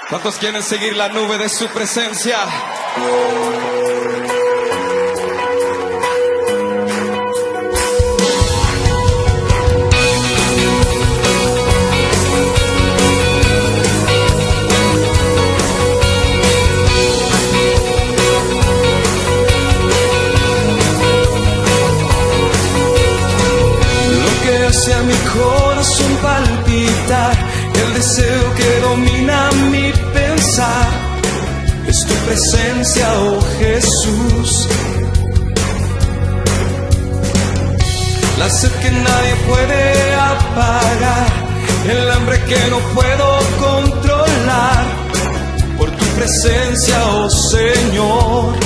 ¿Cuántos quieren seguir la nube de su presencia? Hace a mi corazón palpitar, el deseo que domina mi pensar, es tu presencia, oh Jesús. La sed que nadie puede apagar, el hambre que no puedo controlar, por tu presencia, oh Señor.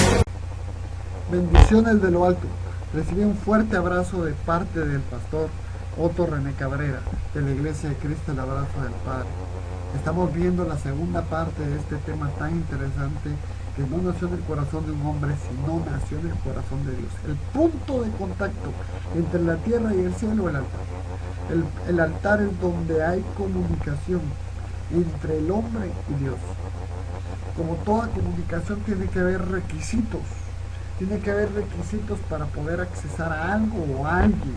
Bendiciones de lo alto. Recibí un fuerte abrazo de parte del pastor Otto René Cabrera, de la Iglesia de Cristo, el abrazo del Padre. Estamos viendo la segunda parte de este tema tan interesante, que no nació en el corazón de un hombre, sino nació en el corazón de Dios. El punto de contacto entre la tierra y el cielo, el altar. El altar es donde hay comunicación entre el hombre y Dios. Como toda comunicación tiene que haber requisitos. Tiene que haber requisitos para poder accesar a algo o a alguien.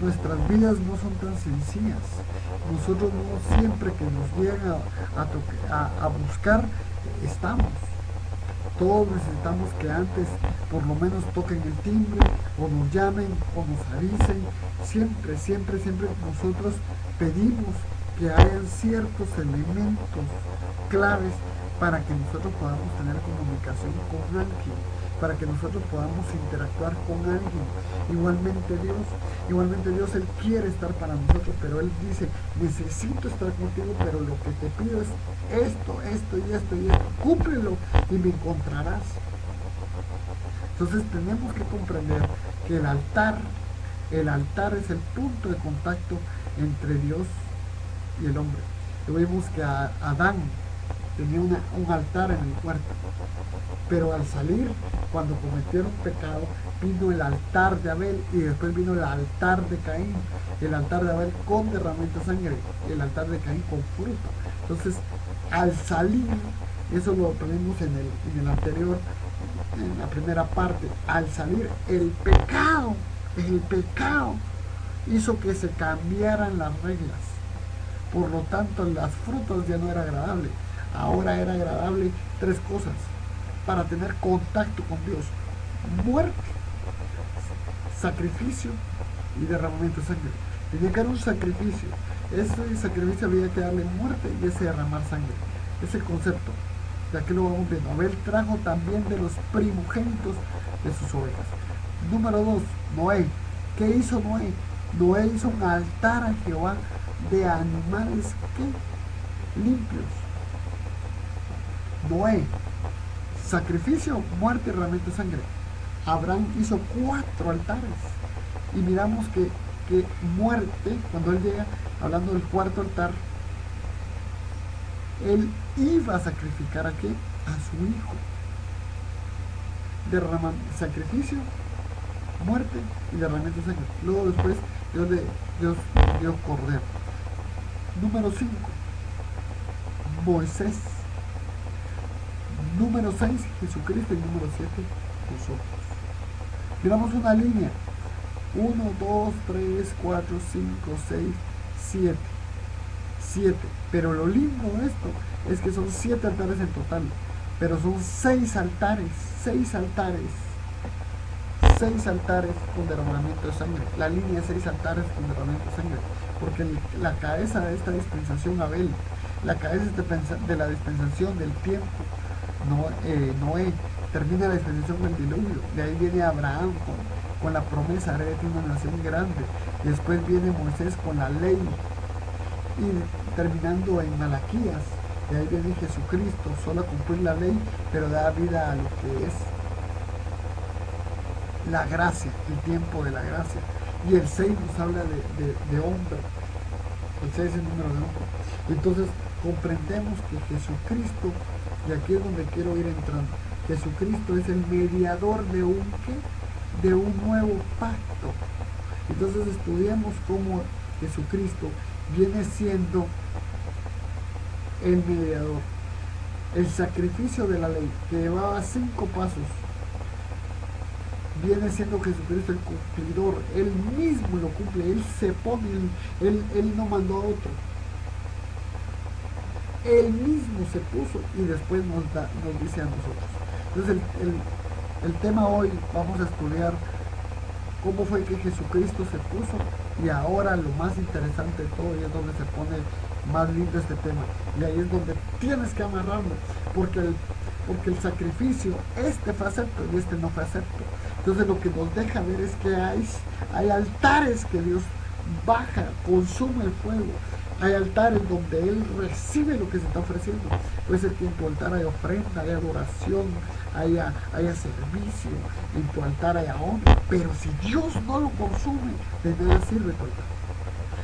Nuestras vidas no son tan sencillas. Nosotros no siempre que nos llegan a buscar estamos. Todos necesitamos que antes por lo menos toquen el timbre o nos llamen o nos avisen. Siempre nosotros pedimos que hayan ciertos elementos claves para que nosotros podamos tener comunicación con alguien, para que nosotros podamos interactuar con alguien. Igualmente Dios, Él quiere estar para nosotros, pero Él dice, necesito estar contigo, pero lo que te pido es esto y esto, cúmplelo y me encontrarás. Entonces tenemos que comprender que el altar es el punto de contacto entre Dios y el hombre. Lo vimos que Adán tenía un altar en el cuarto, pero al salir, cuando cometieron pecado, vino el altar de Abel y después vino el altar de Caín. El altar de Abel con derramamiento de sangre y el altar de Caín con fruto. Entonces, al salir, eso lo tenemos en el anterior, en la primera parte, al salir el pecado hizo que se cambiaran las reglas. Por lo tanto, las frutas ya no era agradable. Ahora era agradable tres cosas para tener contacto con Dios: muerte, sacrificio y derramamiento de sangre. Tenía que haber un sacrificio. Ese sacrificio había que darle muerte y ese derramar sangre. Ese concepto, de aquí lo vamos viendo. Abel trajo también de los primogénitos de sus ovejas. Número 2, Noé. ¿Qué hizo Noé? Noé hizo un altar a Jehová de animales limpios. Noé, sacrificio, muerte y derramamiento de sangre. Abraham hizo 4 altares. Y miramos que muerte, cuando él llega, hablando del cuarto altar, él iba a sacrificar ¿a qué? A su hijo. Sacrificio, muerte y derramamiento de sangre. Luego después Dios dio cordero. Número 5, Moisés. Número 6, Jesucristo. Y número 7, nosotros. Miramos una línea: 1, 2, 3, 4, 5, 6, 7. 7. Pero lo lindo de esto es que son 7 altares en total, pero son 6 altares. 6 altares con derramamiento de sangre. La línea 6 altares con derramamiento de sangre, porque la cabeza de esta dispensación, Abel, la cabeza de la dispensación del tiempo, Noé, termina la dispensación con el diluvio. De ahí viene Abraham con la promesa, haré de ti una nación grande. Y después viene Moisés con la ley, y terminando en Malaquías. De ahí viene Jesucristo, solo a cumplir la ley, pero da vida a lo que es la gracia, el tiempo de la gracia. Y el 6 nos habla de hombre. El 6 es el número de hombre. Entonces comprendemos que Jesucristo, y aquí es donde quiero ir entrando, Jesucristo es el mediador de un nuevo pacto. Entonces estudiamos cómo Jesucristo viene siendo el mediador. El sacrificio de la ley, que llevaba 5 pasos, viene siendo Jesucristo el cumplidor. Él mismo lo cumple, Él se pone, Él no mandó a otro. Él mismo se puso y después nos dice a nosotros. Entonces el tema hoy, vamos a estudiar cómo fue que Jesucristo se puso, y ahora lo más interesante de todo, y es donde se pone más lindo este tema, y ahí es donde tienes que amarrarlo, porque el sacrificio, este fue acepto y este no fue acepto. Entonces lo que nos deja ver es que hay altares que Dios baja, consume el fuego. Hay altares donde Él recibe lo que se está ofreciendo. Puede ser que en tu altar haya ofrenda, haya adoración, haya servicio, en tu altar haya honra. Pero si Dios no lo consume, de nada sirve tu altar.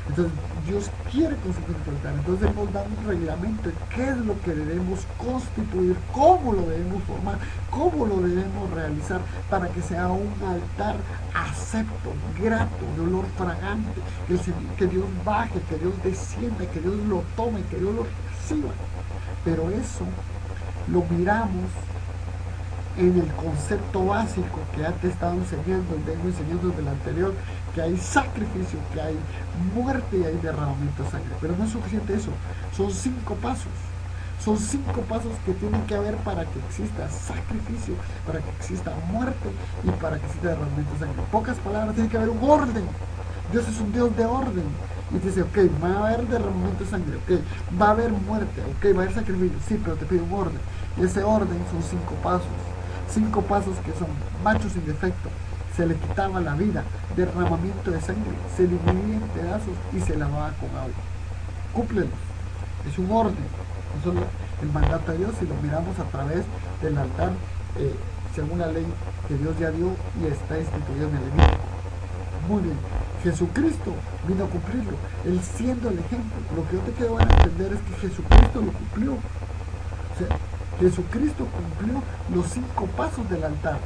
Entonces Dios quiere consumir tu altar. Entonces Él nos da un reglamento de qué es lo que debemos constituir, cómo lo debemos formar, cómo lo debemos realizar para que sea un altar acepto, grato, de olor fragante, que Dios baje, que Dios descienda, que Dios lo tome, que Dios lo reciba. Pero eso lo miramos en el concepto básico que ya te he estado enseñando y vengo enseñando desde el anterior, que hay sacrificio, que hay muerte y hay derramamiento de sangre. Pero no es suficiente eso, son 5 pasos. Son 5 pasos que tienen que haber para que exista sacrificio, para que exista muerte y para que exista derramamiento de sangre. En pocas palabras, tiene que haber un orden. Dios es un Dios de orden. Y dice, ok, va a haber derramamiento de sangre, ok, va a haber muerte, ok, va a haber sacrificio, sí, pero te pido un orden. Y ese orden son 5 pasos. 5 pasos que son macho sin defecto. Se le quitaba la vida, derramamiento de sangre, se dividía en pedazos y se lavaba con agua. Cúmplelos. Es un orden. Eso es el mandato de Dios, y lo miramos a través del altar, según la ley que Dios ya dio y está instituido en el Levítico. Muy bien. Jesucristo vino a cumplirlo, Él siendo el ejemplo. Lo que yo te quiero entender es que Jesucristo lo cumplió. O sea, Jesucristo cumplió los 5 pasos del altar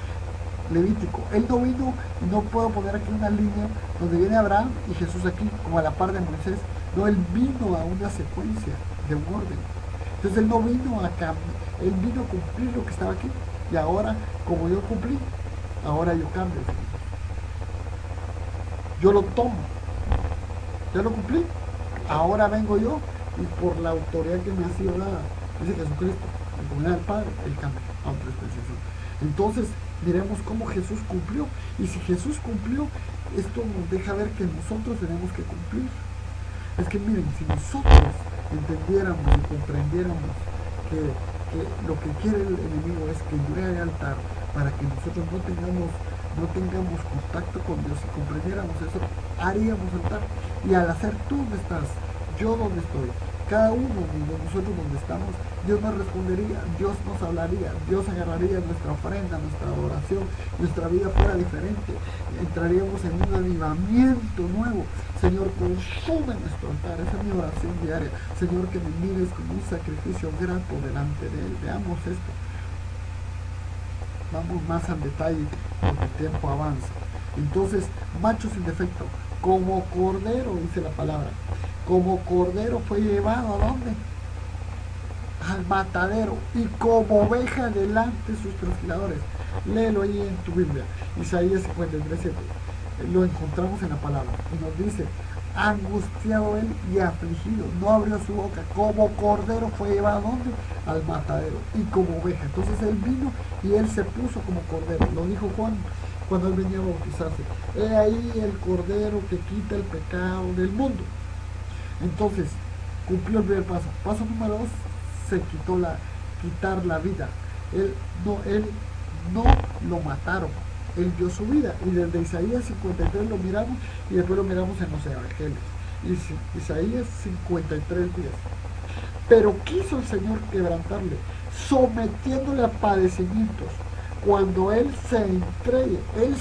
levítico. Él no vino, y no puedo poner aquí una línea donde viene Abraham y Jesús aquí, como a la par de Moisés. No, Él vino a una secuencia de un orden. Entonces Él no vino a cambiar, Él vino a cumplir lo que estaba aquí. Y ahora, como yo cumplí, ahora yo cambio. Yo lo tomo. Ya lo cumplí. Ahora vengo yo, y por la autoridad que me ha sido dada, dice Jesucristo, en comunidad del Padre, Él cambia a otra dispensación. Entonces, miremos cómo Jesús cumplió. Y si Jesús cumplió, esto nos deja ver que nosotros tenemos que cumplir. Es que miren, si nosotros entendiéramos y comprendiéramos que lo que quiere el enemigo es que yo haya altar para que nosotros no tengamos contacto con Dios, y comprendiéramos eso, haríamos altar. Y al hacer tú donde estás, yo donde estoy, cada uno de nosotros donde estamos, Dios nos respondería, Dios nos hablaría, Dios agarraría nuestra ofrenda, nuestra adoración, nuestra vida fuera diferente, entraríamos en un avivamiento nuevo. Señor, consume nuestro altar. Esa es mi oración diaria. Señor, que me mires como un sacrificio grato delante de Él. Veamos esto. Vamos más al detalle porque el tiempo avanza. Entonces, macho sin defecto, como cordero, dice la palabra, como cordero fue llevado ¿a dónde? Al matadero, y como oveja delante de sus trasquiladores. Léelo ahí en tu Biblia, Isaías 53:7. Lo encontramos en la palabra y nos dice: angustiado él y afligido, no abrió su boca, como cordero fue llevado ¿a dónde? Al matadero, y como oveja. Entonces él vino y él se puso como cordero. Lo dijo Juan cuando él venía a bautizarse: he ahí el cordero que quita el pecado del mundo. Entonces cumplió el primer paso. Paso número 2, se quitó quitar la vida. Él no lo mataron, Él dio su vida. Y desde Isaías 53 lo miramos, y después lo miramos en los evangelios. Isaías 53:10. Pero quiso el Señor quebrantarle, sometiéndole a padecimientos. Cuando Él se entregue, Él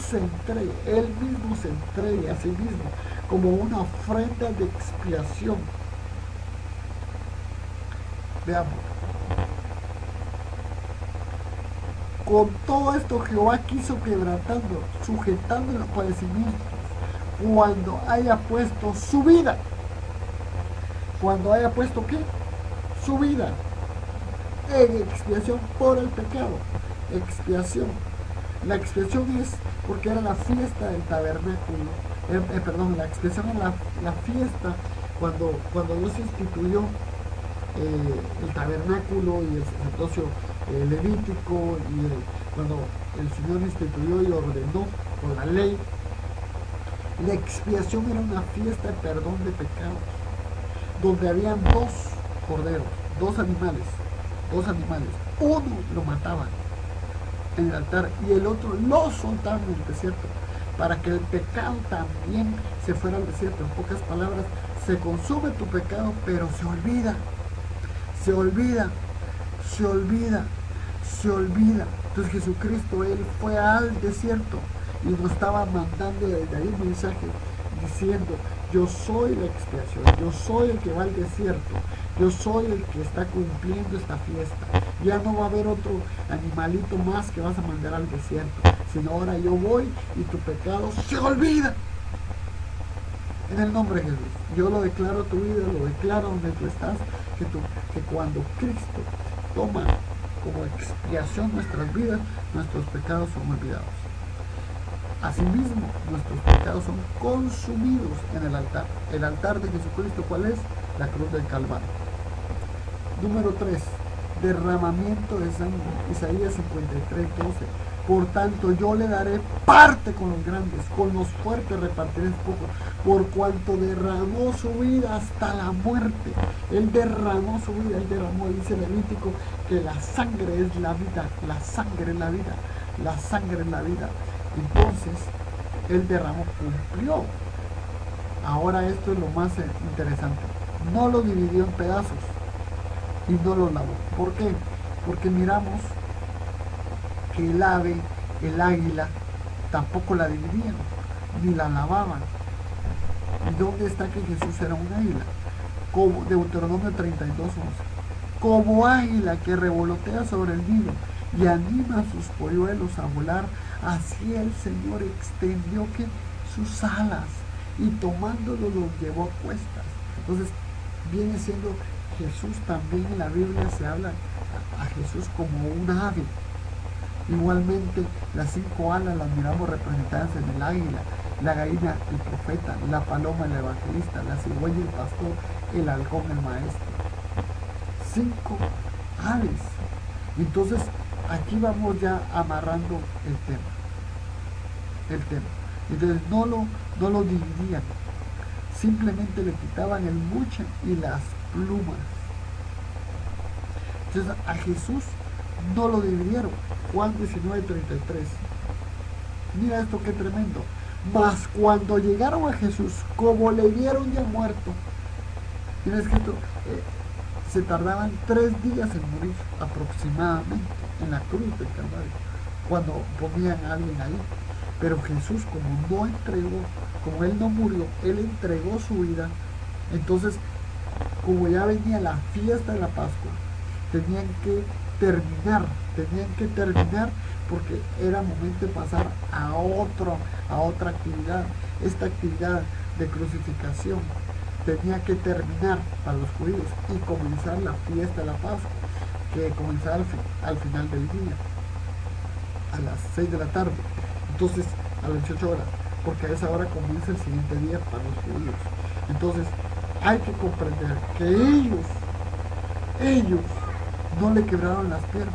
mismo se entregue a sí mismo como una ofrenda de expiación. Veamos. Con todo esto Jehová quiso quebrantando, sujetando los padecimientos, cuando haya puesto su vida. ¿Cuando haya puesto qué? su vida en expiación por el pecado. Expiación. La expiación es porque era la fiesta del tabernáculo. La expiación era la fiesta cuando Dios instituyó el tabernáculo y el sacerdocio levítico, y cuando el Señor instituyó y ordenó con la ley. La expiación era una fiesta de perdón de pecados, donde habían dos corderos, dos animales. Uno lo mataban en el altar y el otro lo soltaban en el desierto, para que el pecado también se fuera al desierto. En pocas palabras, se consume tu pecado, pero se olvida. Entonces Jesucristo, Él fue al desierto y nos estaba mandando desde ahí un mensaje diciendo: yo soy la expiación, yo soy el que va al desierto, yo soy el que está cumpliendo esta fiesta. Ya no va a haber otro animalito más que vas a mandar al desierto, sino ahora yo voy y tu pecado se olvida. En el nombre de Jesús, yo lo declaro tu vida, lo declaro donde tú estás, que cuando Cristo toma como expiación nuestras vidas, nuestros pecados son olvidados. Asimismo, nuestros pecados son consumidos en el altar. El altar de Jesucristo, ¿cuál es? La cruz del Calvario. Número 3. Derramamiento de sangre. Isaías 53:12. Por tanto, yo le daré parte con los grandes, con los fuertes repartiré poco, por cuanto derramó su vida hasta la muerte. Él derramó su vida, dice Levítico, que la sangre es la vida, la sangre es la vida, la sangre es la vida. Entonces, Él derramó, cumplió. Ahora esto es lo más interesante. No lo dividió en pedazos y no lo lavó. ¿Por qué? Porque miramos que el ave, el águila, tampoco la dividían, ni la lavaban. ¿Y dónde está que Jesús era un águila? Como Deuteronomio 32:11. Como águila que revolotea sobre el nido y anima a sus polluelos a volar, así el Señor extendió que sus alas y tomándolo los llevó a cuestas. Entonces viene siendo Jesús también. En la Biblia se habla a Jesús como un ave. Igualmente, las 5 alas las miramos representadas en el águila, la gallina el profeta, la paloma el evangelista, la cigüeña el pastor, el halcón el maestro. 5 aves. Entonces aquí vamos ya amarrando el tema. Entonces no lo dividían, simplemente le quitaban el buche y las plumas. Entonces a Jesús no lo dividieron. Juan 19:33. Mira esto, qué tremendo. Mas cuando llegaron a Jesús, como le vieron ya muerto, tiene escrito, se tardaban 3 días en morir aproximadamente en la cruz del Calvario, cuando ponían a alguien ahí. Pero Jesús, como Él no murió, Él entregó su vida. Entonces, como ya venía la fiesta de la Pascua, tenían que terminar porque era momento de pasar a otra actividad. Esta actividad de crucificación tenía que terminar para los judíos y comenzar la fiesta de la Pascua, que comenzaba al final del día, a las 6 de la tarde. Entonces, a las 18 horas, porque a esa hora comienza el siguiente día para los judíos. Entonces, hay que comprender que ellos no le quebraron las piernas,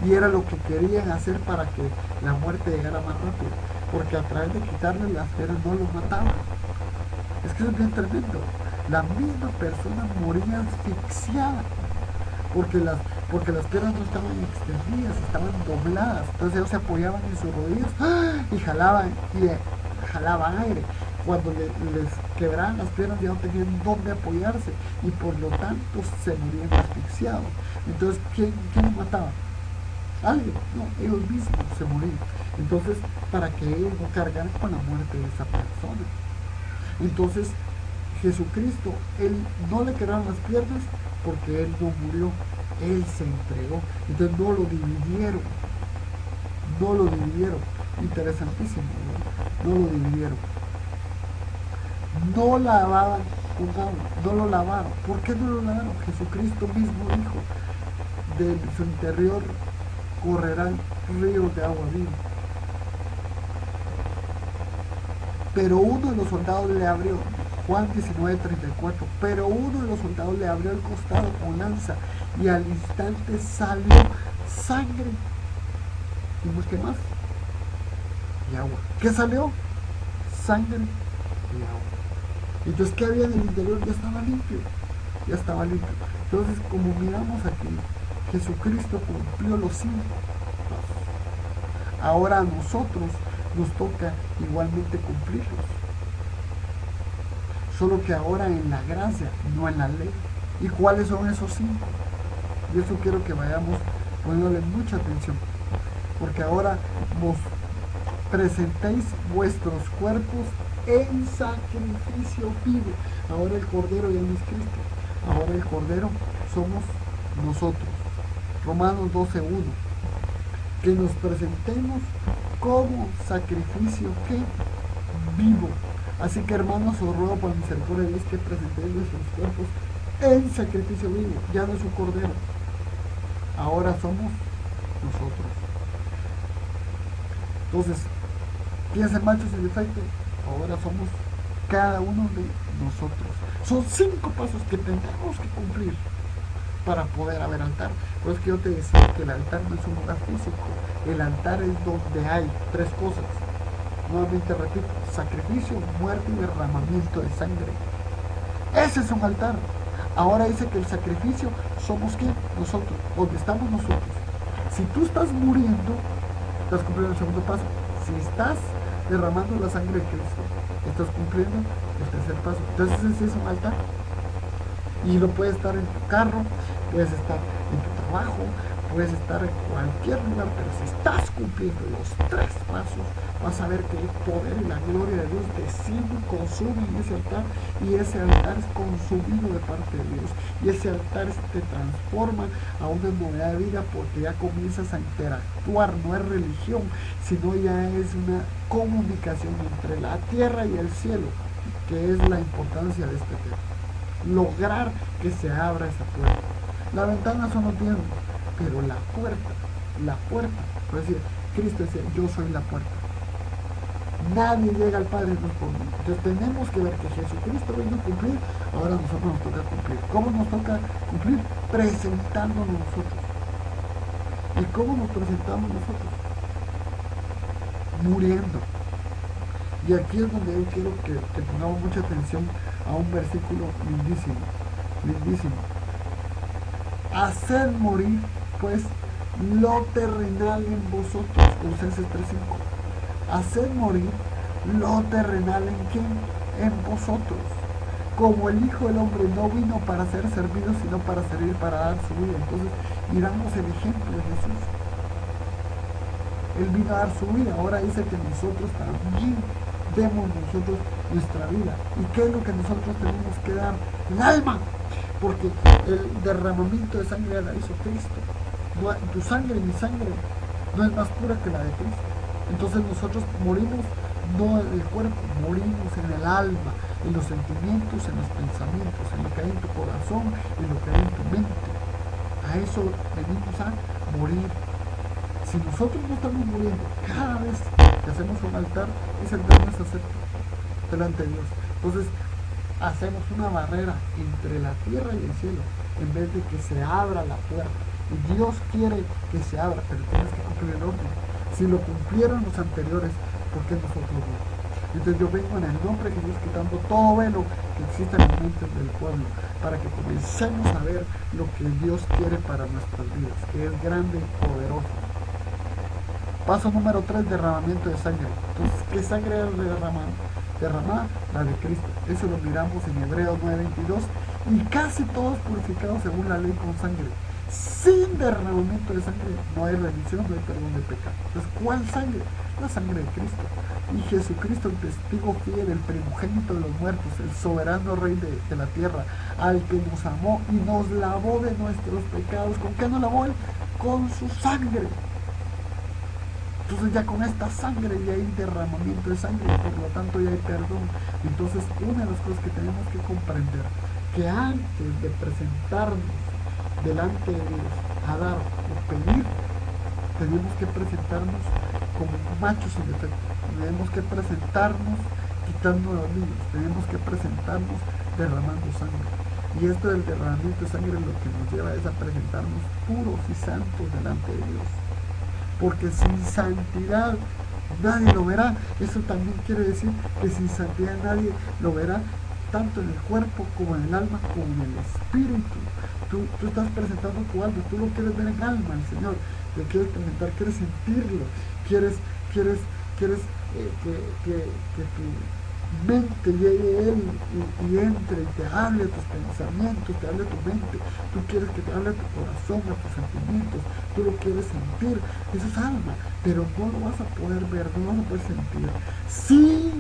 y era lo que querían hacer para que la muerte llegara más rápido, porque a través de quitarle las piernas no los mataban. Es que es bien tremendo. La misma persona moría asfixiada porque las piernas no estaban extendidas, estaban dobladas. Entonces ellos se apoyaban en sus rodillas y jalaban aire. Cuando les quebraban las piernas ya no tenían dónde apoyarse y por lo tanto se morían asfixiados. Entonces, ¿quién los mataba? ¿Alguien? No, ellos mismos se morían. Entonces, para que ellos no cargaran con la muerte de esa persona. Entonces, Jesucristo, Él no le quedaron las piernas porque Él no murió, Él se entregó. Entonces no lo dividieron. Interesantísimo, ¿no? No lo dividieron. No lavaban con agua, no lo lavaron. ¿Por qué no lo lavaron? Jesucristo mismo dijo, de su interior correrán ríos de agua viva. Pero uno de los soldados le abrió, Juan 19:34, pero uno de los soldados le abrió el costado con lanza y al instante salió sangre. ¿Y qué más? Y agua. ¿Qué salió? Sangre y agua. Entonces, ¿qué había en el interior? Ya estaba limpio. Ya estaba limpio. Entonces, como miramos aquí, Jesucristo cumplió los 5 pasos. Ahora a nosotros nos toca igualmente cumplirlos. Solo que ahora en la gracia, no en la ley. ¿Y cuáles son esos 5? Y eso quiero que vayamos poniéndole mucha atención. Porque ahora vos presentéis vuestros cuerpos en sacrificio vivo. Ahora el Cordero ya no es Cristo. Ahora el Cordero somos nosotros. Romanos 12:1. Que nos presentemos como sacrificio que vivo. Así que, hermanos, os ruego por misericordia de Dios que presentéis nuestros cuerpos en sacrificio vivo. Ya no es un Cordero. Ahora somos nosotros. Entonces, piensen machos sin defecto. Ahora somos cada uno de nosotros. Son 5 pasos que tenemos que cumplir para poder haber altar. Por eso que yo te decía que el altar no es un lugar físico. El altar es donde hay 3 cosas. Nuevamente repito, sacrificio, muerte y derramamiento de sangre. Ese es un altar. Ahora dice que el sacrificio somos ¿qué? Nosotros, donde estamos nosotros. Si tú estás muriendo, estás cumpliendo el segundo paso. Si estás derramando la sangre de Cristo, estás cumpliendo el tercer paso. Entonces ese es un altar. Y lo puedes estar en tu carro, puedes estar en tu trabajo, puedes estar en cualquier lugar, pero si estás cumpliendo los 3 pasos, vas a ver que el poder y la gloria de Dios desciende y consume en ese altar, y ese altar es consumido de parte de Dios, y ese altar te transforma a una novedad de vida, porque ya comienzas a interactuar. No es religión, sino ya es una comunicación entre la tierra y el cielo, que es la importancia de este tema. Lograr que se abra esa puerta. La ventana son los diezmos, pero la puerta, por decir, Cristo decía, yo soy la puerta. Nadie llega al Padre no por mí. Entonces tenemos que ver que Jesucristo vino a cumplir, ahora a nosotros nos toca cumplir. ¿Cómo nos toca cumplir? Presentándonos nosotros. ¿Y cómo nos presentamos nosotros? Muriendo. Y aquí es donde yo quiero que pongamos mucha atención a un versículo lindísimo, lindísimo. Haced morir, pues, lo terrenal en vosotros, Colosenses 3:5. Haced morir lo terrenal en quién, en vosotros. Como el Hijo del Hombre no vino para ser servido, sino para servir, para dar su vida. Entonces, miramos el ejemplo de Jesús. Él vino a dar su vida. Ahora dice que nosotros también demos nosotros nuestra vida. ¿Y qué es lo que nosotros tenemos que dar? El alma. Porque el derramamiento de sangre la hizo Cristo. Tu sangre, mi sangre, no es más pura que la de Cristo. Entonces nosotros morimos no en el cuerpo, morimos en el alma, en los sentimientos, en los pensamientos, en lo que hay en tu corazón, en lo que hay en tu mente. A eso venimos a morir. Si nosotros no estamos muriendo, cada vez que hacemos un altar, ese altar no se acepta delante de Dios. Entonces, hacemos una barrera entre la tierra y el cielo, en vez de que se abra la puerta. Y Dios quiere que se abra, pero tienes que cumplir el orden. Si lo cumplieron los anteriores, ¿por qué nosotros no? Entonces yo vengo en el nombre de Jesús quitando todo velo que exista en las mentes del pueblo, para que comencemos a ver lo que Dios quiere para nuestras vidas, que es grande y poderoso. Paso número 3, derramamiento de sangre. Entonces, ¿qué sangre era derramada? La de Cristo. Eso lo miramos en Hebreos 9:22. Y casi todos purificados según la ley con sangre. Sin derramamiento de sangre no hay remisión, no hay perdón de pecado. Entonces, ¿cuál sangre? La sangre de Cristo. Y Jesucristo, el testigo fiel, el primogénito de los muertos, el soberano rey de la tierra, al que nos amó y nos lavó de nuestros pecados. ¿Con qué nos lavó él? Con su sangre. Entonces ya con esta sangre ya hay derramamiento de sangre y por lo tanto ya hay perdón. Entonces una de las cosas que tenemos que comprender, que antes de presentarnos delante de Dios a dar o pedir, tenemos que presentarnos como machos sin defecto. Tenemos que presentarnos quitando los niños, tenemos que presentarnos derramando sangre. Y esto del derramamiento de sangre lo que nos lleva es a presentarnos puros y santos delante de Dios. Porque sin santidad nadie lo verá. Eso también quiere decir que sin santidad nadie lo verá, tanto en el cuerpo como en el alma, como en el espíritu. Tú estás presentando tu alma, tú lo quieres ver en alma al Señor, le quieres presentar, quieres sentirlo, quieres que tu mente llegue a Él y entre y te hable tus pensamientos, te hable tu mente. Tú quieres que te hable tu corazón, a tus sentimientos, tú lo quieres sentir. Eso es alma, pero no lo vas a poder ver, no lo vas a poder sentir si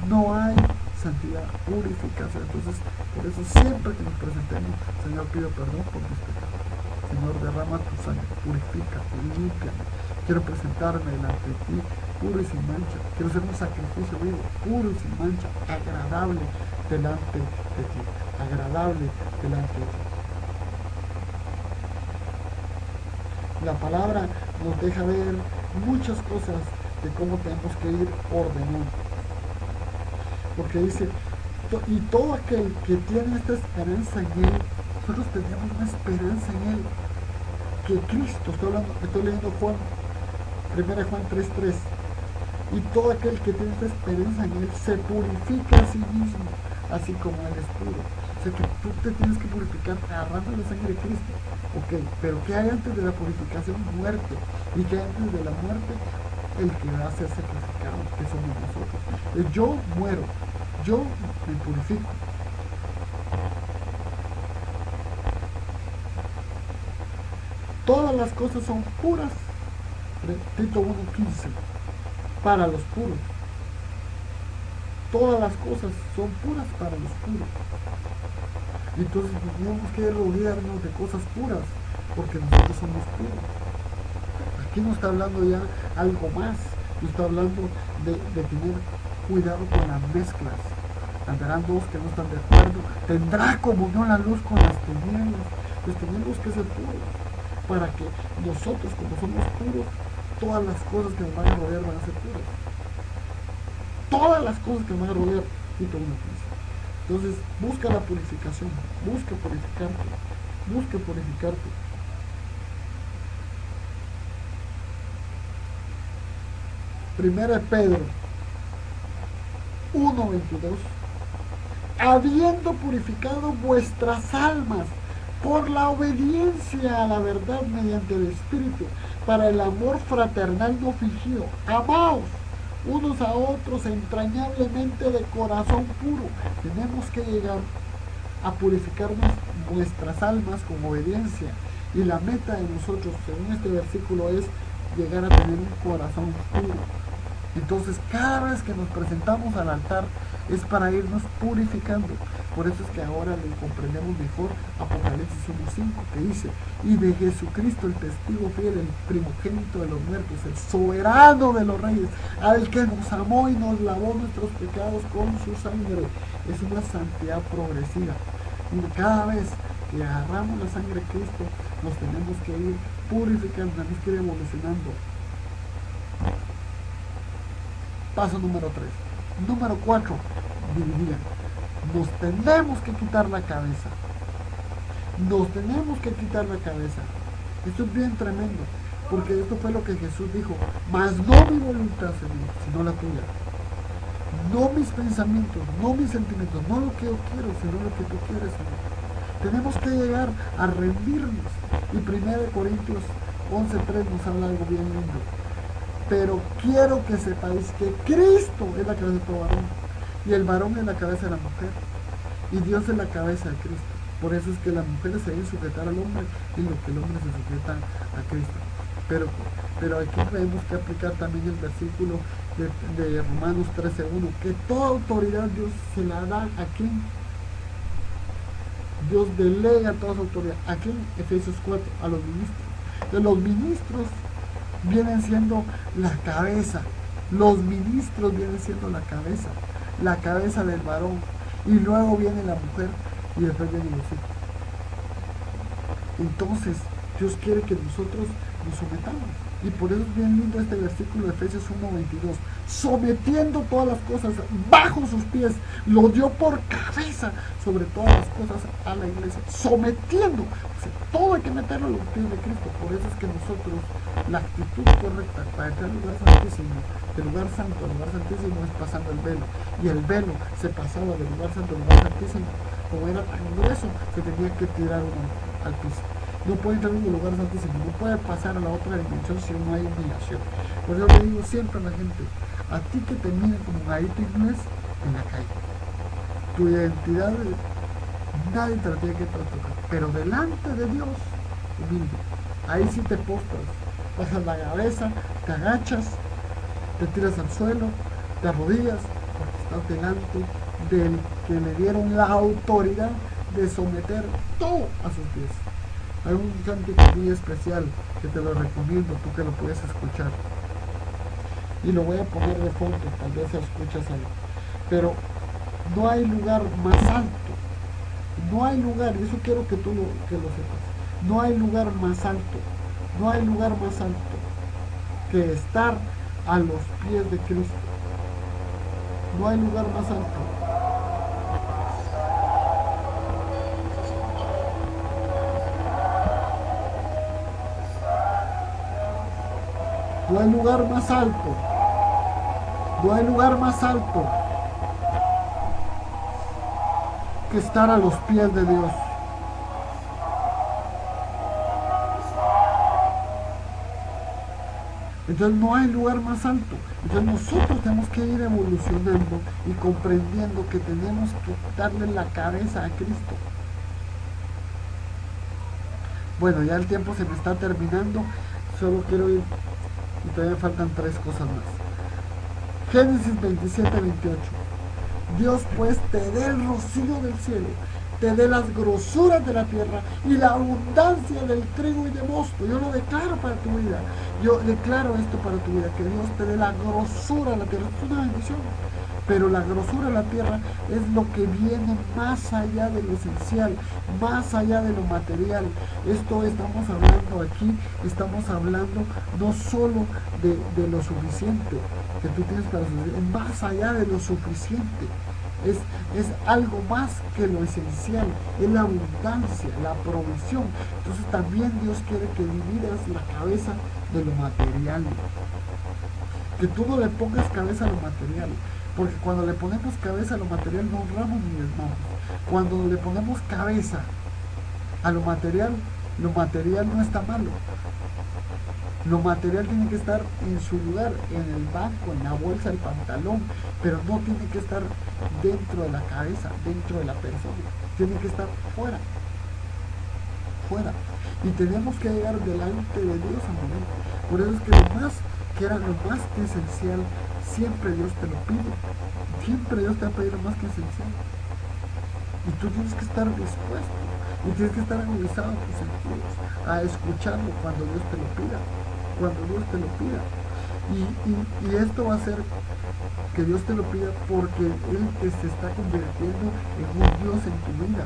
no hay santidad, purificación. Entonces, por eso siempre que nos presentemos, Señor, pido perdón por mis pecados. Señor, derrama tu sangre, purifícate, límpiame. Quiero presentarme delante de ti, puro y sin mancha. Quiero ser un sacrificio vivo, puro y sin mancha, agradable delante de ti. Agradable delante de ti. La palabra nos deja ver muchas cosas de cómo tenemos que ir ordenando. Porque dice, y todo aquel que tiene esta esperanza en Él, nosotros tenemos una esperanza en Él, que Cristo, estoy leyendo Juan, 1 Juan 3:3, y todo aquel que tiene esta esperanza en Él se purifica a sí mismo, así como Él es puro. O sea que tú te tienes que purificar agarrando la sangre de Cristo. Ok, pero ¿qué hay antes de la purificación? Muerte. ¿Y qué hay antes de la muerte? El que va a ser sacrificado, que somos nosotros. Yo muero, yo me purifico. Todas las cosas son puras, Tito 1:15, para los puros. Todas las cosas son puras para los puros. Entonces tenemos que rodearnos de cosas puras, porque nosotros somos puros. Aquí no está hablando ya algo más, no está hablando de tener cuidado con las mezclas. Andarán dos que no están de acuerdo, tendrá comunión la luz con las tinieblas. Pues tenemos que ser puros, para que nosotros, como somos puros, todas las cosas que nos van a rodear van a ser puras. Todas las cosas que nos van a rodear, Tito 1:15. Entonces, busca la purificación, busca purificarte, busca purificarte. Primera de Pedro 1:22, habiendo purificado vuestras almas por la obediencia a la verdad mediante el Espíritu, para el amor fraternal no fingido. Amaos unos a otros entrañablemente de corazón puro. Tenemos que llegar a purificarnos nuestras almas con obediencia. Y la meta de nosotros, según este versículo, es llegar a tener un corazón puro. Entonces, cada vez que nos presentamos al altar es para irnos purificando. Por eso es que ahora le comprendemos mejor Apocalipsis 1:5, que dice, y de Jesucristo el testigo fiel, el primogénito de los muertos, el soberano de los reyes, al que nos amó y nos lavó nuestros pecados con su sangre. Es una santidad progresiva. Y cada vez que agarramos la sangre de Cristo, nos tenemos que ir purificando, tenemos que ir evolucionando. Paso número 3. Número 4, dividida. Nos tenemos que quitar la cabeza. Nos tenemos que quitar la cabeza. Esto es bien tremendo, porque esto fue lo que Jesús dijo: mas no mi voluntad, Señor, sino la tuya. No mis pensamientos, no mis sentimientos, no lo que yo quiero, sino lo que tú quieres, Señor. Tenemos que llegar a rendirnos. Y 1 Corintios 11:3 nos habla algo bien lindo. Pero quiero que sepáis que Cristo es la cabeza de todo varón, y el varón es la cabeza de la mujer, y Dios es la cabeza de Cristo. Por eso es que las mujeres se deben sujetar al hombre, y lo que el hombre se sujeta a Cristo. Pero aquí tenemos que aplicar también el versículo de Romanos 13:1, que toda autoridad Dios se la da a quien Dios delega toda su autoridad. ¿A quién? Efesios 4, a los ministros. De los ministros vienen siendo la cabeza. Los ministros vienen siendo la cabeza del varón. Y luego viene la mujer y después vienen los hijos. Entonces, Dios quiere que nosotros nos sometamos. Y por eso es bien lindo este versículo de Efesios 1:22. Sometiendo todas las cosas bajo sus pies, lo dio por cabeza sobre todas las cosas a la iglesia. Sometiendo. O sea, todo hay que meterlo a los pies de Cristo. Por eso es que nosotros, la actitud correcta para entrar al lugar santísimo, del lugar santo al lugar santísimo, es pasando el velo. Y el velo se pasaba del lugar santo al lugar santísimo. Como era tan grueso, se tenía que tirar uno al piso. No puede entrar en un lugar santísimo, no puede pasar a la otra dimensión si no hay humillación. Por eso le digo siempre a la gente, a ti que te miren como gallito inglés en la calle, tu identidad nadie te la tiene que tocar, pero delante de Dios, humilde, ahí sí te postras, bajas la cabeza, te agachas, te tiras al suelo, te arrodillas, porque estás delante del que le dieron la autoridad de someter todo a sus pies. Hay un cántico muy especial que te lo recomiendo, tú que lo puedes escuchar. Y lo voy a poner de fondo, tal vez lo escuchas ahí. Pero no hay lugar más alto. No hay lugar, y eso quiero que tú lo sepas. No hay lugar más alto. No hay lugar más alto que estar a los pies de Cristo. No hay lugar más alto. No hay lugar más alto. No hay lugar más alto que estar a los pies de Dios. Entonces no hay lugar más alto. Entonces nosotros tenemos que ir evolucionando y comprendiendo que tenemos que darle la cabeza a Cristo. Bueno, ya el tiempo se me está terminando. Solo quiero ir y todavía faltan 3 cosas más. Génesis 27:28. Dios pues te dé el rocío del cielo, te dé las grosuras de la tierra y la abundancia del trigo y de mosto. Yo lo declaro para tu vida. Yo declaro esto para tu vida, que Dios te dé la grosura de la tierra. Es una bendición. Pero la grosura de la tierra es lo que viene más allá de lo esencial, más allá de lo material. Esto estamos hablando aquí, estamos hablando no solo de lo suficiente que tú tienes para suficiente, más allá de lo suficiente. Es algo más que lo esencial, es la abundancia, la provisión. Entonces también Dios quiere que dividas la cabeza de lo material, que tú no le pongas cabeza a lo material. Porque cuando le ponemos cabeza a lo material no honramos ni diezmamos. Cuando le ponemos cabeza a lo material no está malo. Lo material tiene que estar en su lugar, en el banco, en la bolsa, el pantalón, pero no tiene que estar dentro de la cabeza, dentro de la persona. Tiene que estar fuera. Fuera. Y tenemos que llegar delante de Dios a morir. Por eso es que lo más esencial, siempre Dios te lo pide. Siempre Dios te va a pedir lo más que esencial. Y tú tienes que estar dispuesto. Y tienes que estar agudizado en tus sentidos, a escucharlo cuando Dios te lo pida. Cuando Dios te lo pida. Y esto va a hacer que Dios te lo pida porque Él se está convirtiendo en un Dios en tu vida.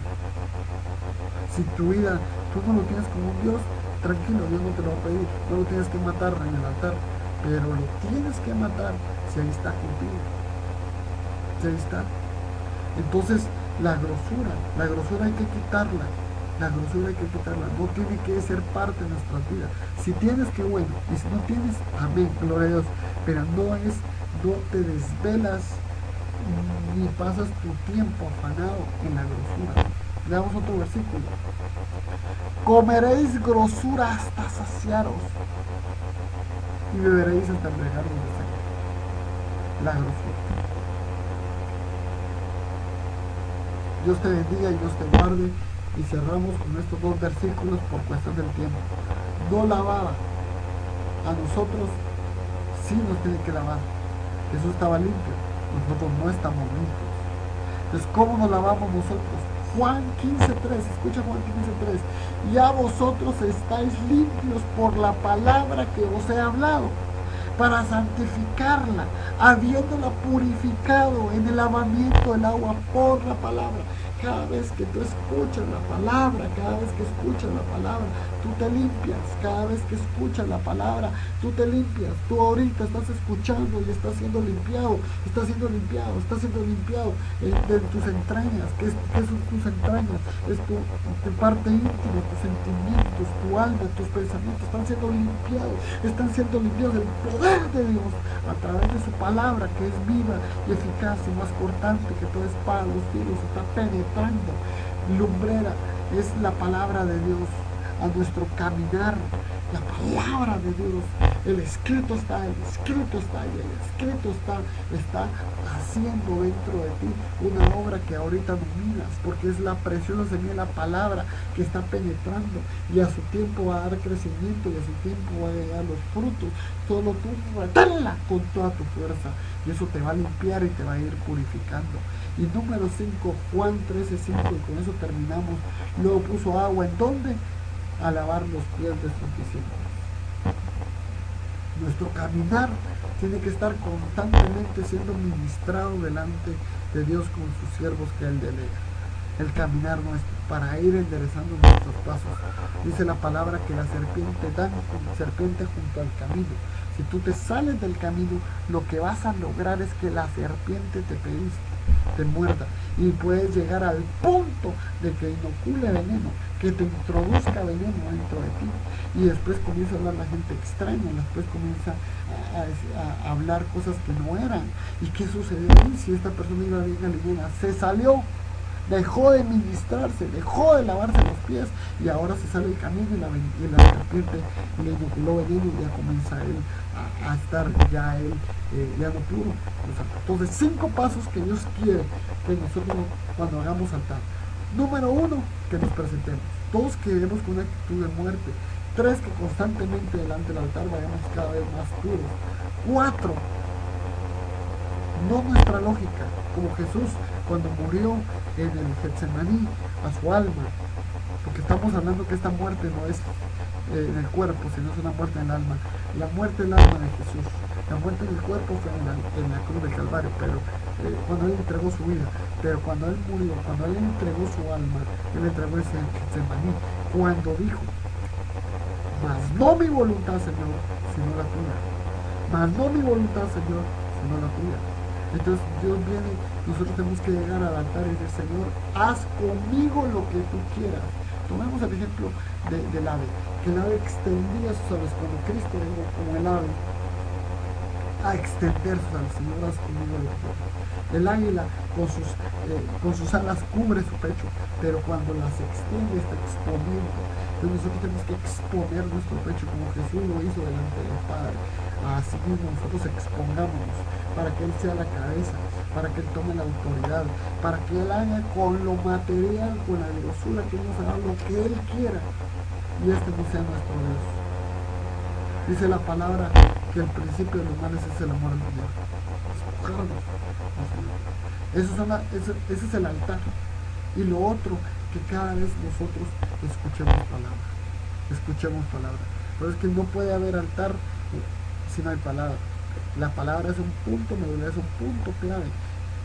Si tu vida, tú no lo tienes como un Dios, tranquilo, Dios no te lo va a pedir. No lo tienes que matar en el altar, pero lo tienes que matar si ahí está contigo. Si ahí está. Entonces, la grosura hay que quitarla. La grosura hay que quitarla. No tiene que ser parte de nuestra vida. Si tienes, qué bueno. Y si no tienes, amén, gloria a Dios. Pero no te desvelas ni pasas tu tiempo afanado en la grosura. Leamos otro versículo. Comeréis grosura hasta saciaros y beberéis hasta embriagaros de sed. La grosura. Dios te bendiga y Dios te guarde. Y cerramos con estos 2 versículos por cuestión del tiempo. No lavada. A nosotros sí nos tiene que lavar. Jesús estaba limpio. Nosotros no estamos limpios. Entonces, ¿cómo nos lavamos nosotros? Juan 15:3, escucha Juan 15:3. Ya vosotros estáis limpios por la palabra que os he hablado, para santificarla, habiéndola purificado en el lavamiento del agua por la palabra. Cada vez que tú escuchas la palabra, cada vez que escuchas la palabra, tú te limpias. Cada vez que escuchas la palabra, tú te limpias. Tú ahorita estás escuchando y estás siendo limpiado, estás siendo limpiado de tus entrañas. ¿Qué son tus entrañas? Es tu parte íntima, tus sentimientos, tu alma, tus pensamientos están siendo limpiados del poder de Dios a través de su palabra, que es viva y eficaz y más cortante que toda espada de los filos, está penetrando. Lumbrera es la palabra de Dios a nuestro caminar, la palabra de Dios. El escrito está haciendo dentro de ti una obra que ahorita dominas, porque es la preciosa semilla, la palabra que está penetrando, y a su tiempo va a dar crecimiento, y a su tiempo va a llegar los frutos. Solo tú reténla con toda tu fuerza, y eso te va a limpiar y te va a ir purificando. Y número 5, Juan 13:5, y con eso terminamos. Luego puso agua, ¿en dónde? A lavar los pies de sus discípulos. Nuestro caminar tiene que estar constantemente siendo ministrado delante de Dios con sus siervos que Él delega. El caminar nuestro, para ir enderezando nuestros pasos. Dice la palabra que la serpiente junto al camino. Si tú te sales del camino, lo que vas a lograr es que la serpiente te muerda, y puedes llegar al punto de que inocule veneno, que te introduzca veneno dentro de ti, y después comienza a hablar la gente extraña, después comienza a hablar cosas que no eran. ¿Y qué sucedió ahí? Si esta persona iba bien aliviada, se salió, dejó de ministrarse, dejó de lavarse los pies, y ahora se sale del camino, y la serpiente le inoculó veneno, y ya comienza él a estar ya no puro. Entonces, 5 pasos que Dios quiere que nosotros cuando hagamos altar. Número 1, que nos presentemos. Todos queremos con una actitud de muerte. 3, que constantemente delante del altar vayamos cada vez más puros. 4, no nuestra lógica, como Jesús cuando murió en el Getsemaní, a su alma, porque estamos hablando que esta muerte no es en el cuerpo, sino es una muerte en el alma. La muerte del alma de Jesús, la muerte del cuerpo fue en la cruz del Calvario, pero cuando Él entregó su vida, pero cuando Él murió, cuando Él entregó su alma, Él entregó ese Getsemaní, cuando dijo: mas no mi voluntad, Señor, sino la tuya. Mas no mi voluntad, Señor, sino la tuya. Entonces Dios viene, nosotros tenemos que llegar al altar y decir: Señor, haz conmigo lo que tú quieras. Tomemos el ejemplo del ave, que el ave extendía sus alas. Cuando Cristo llegó como el ave a extender sus alas: Señor, haz conmigo lo que quieras. El águila con sus alas cubre su pecho, pero cuando las extiende está exponiendo. Entonces nosotros tenemos que exponer nuestro pecho como Jesús lo hizo delante del Padre. Así mismo nosotros expongámonos, para que Él sea la cabeza, para que Él tome la autoridad, para que Él haga con lo material, con la grosura que Él nos haga lo que Él quiera, y este no sea nuestro Dios. Dice la palabra que el principio de los males es el amor al Señor. Escogernos al Señor. Ese es el altar. Y lo otro, que cada vez nosotros escuchemos palabra. Pero es que no puede haber altar si no hay palabra. La palabra es un punto medular, es un punto clave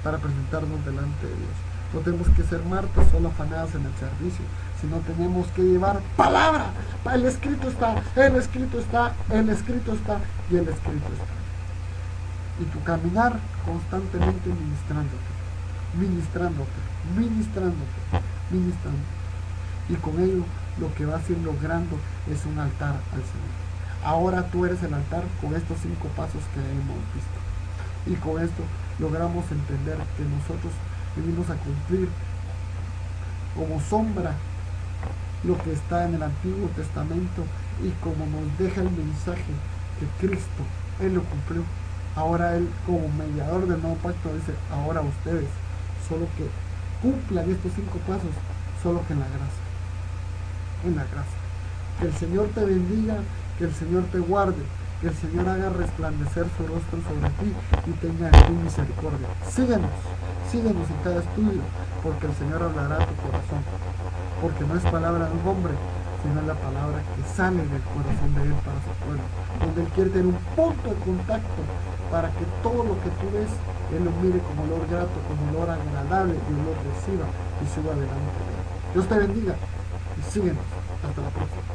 para presentarnos delante de Dios. No tenemos que ser martas solo afanadas en el servicio, sino tenemos que llevar palabra. El escrito está. Y tu caminar constantemente ministrándote. Y con ello lo que vas a ir logrando es un altar al Señor. Ahora tú eres el altar con estos 5 pasos que hemos visto. Y con esto logramos entender que nosotros venimos a cumplir como sombra lo que está en el Antiguo Testamento, y como nos deja el mensaje que Cristo, Él lo cumplió. Ahora Él, como mediador del nuevo pacto, dice: ahora ustedes, solo que cumplan estos 5 pasos, solo que en la gracia. Que el Señor te bendiga, que el Señor te guarde, Que el Señor haga resplandecer su rostro sobre ti y tenga en ti misericordia. Síguenos en cada estudio, porque el Señor hablará a tu corazón. Porque no es palabra de un hombre, sino es la palabra que sale del corazón de Él para su pueblo. Donde Él quiere tener un punto de contacto para que todo lo que tú ves, Él lo mire como olor grato, como olor agradable y olor reciba y suba adelante. Dios te bendiga y síguenos. Hasta la próxima.